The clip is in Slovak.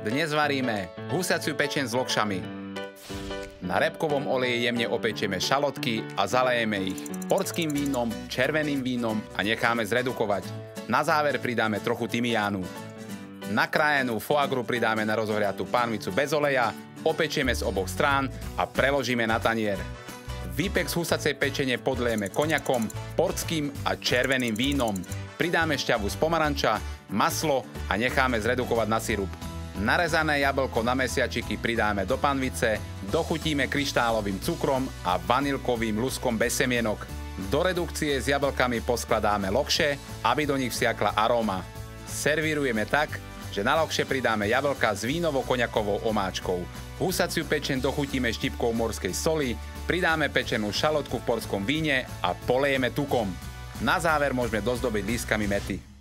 Dnes varíme husaciu pečeň s lokšami. Na repkovom oleji jemne opečieme šalotky a zalejeme ich portským vínom, červeným vínom a necháme zredukovať. Na záver pridáme trochu tymiánu. Nakrájenú foie gras pridáme na rozohriatú pánvicu bez oleja, opečieme z oboch strán a preložíme na tanier. Výpek z husacej pečene podlejeme koniakom, portským a červeným vínom. Pridáme šťavu z pomaranča, maslo a necháme zredukovať na sirup. Narezané jablko na mesiačiky pridáme do panvice, dochutíme kryštálovým cukrom a vanilkovým luskom bez semienok. Do redukcie s jablkami poskladáme lokše, aby do nich vsiakla aróma. Servírujeme tak, že na lokše pridáme jablka s vínovo-koniakovou omáčkou. Husaciu pečeň dochutíme štipkou morskej soli, pridáme pečenú šalotku v portskom víne a polejeme tukom. Na záver môžeme dozdobiť lístkami mäty.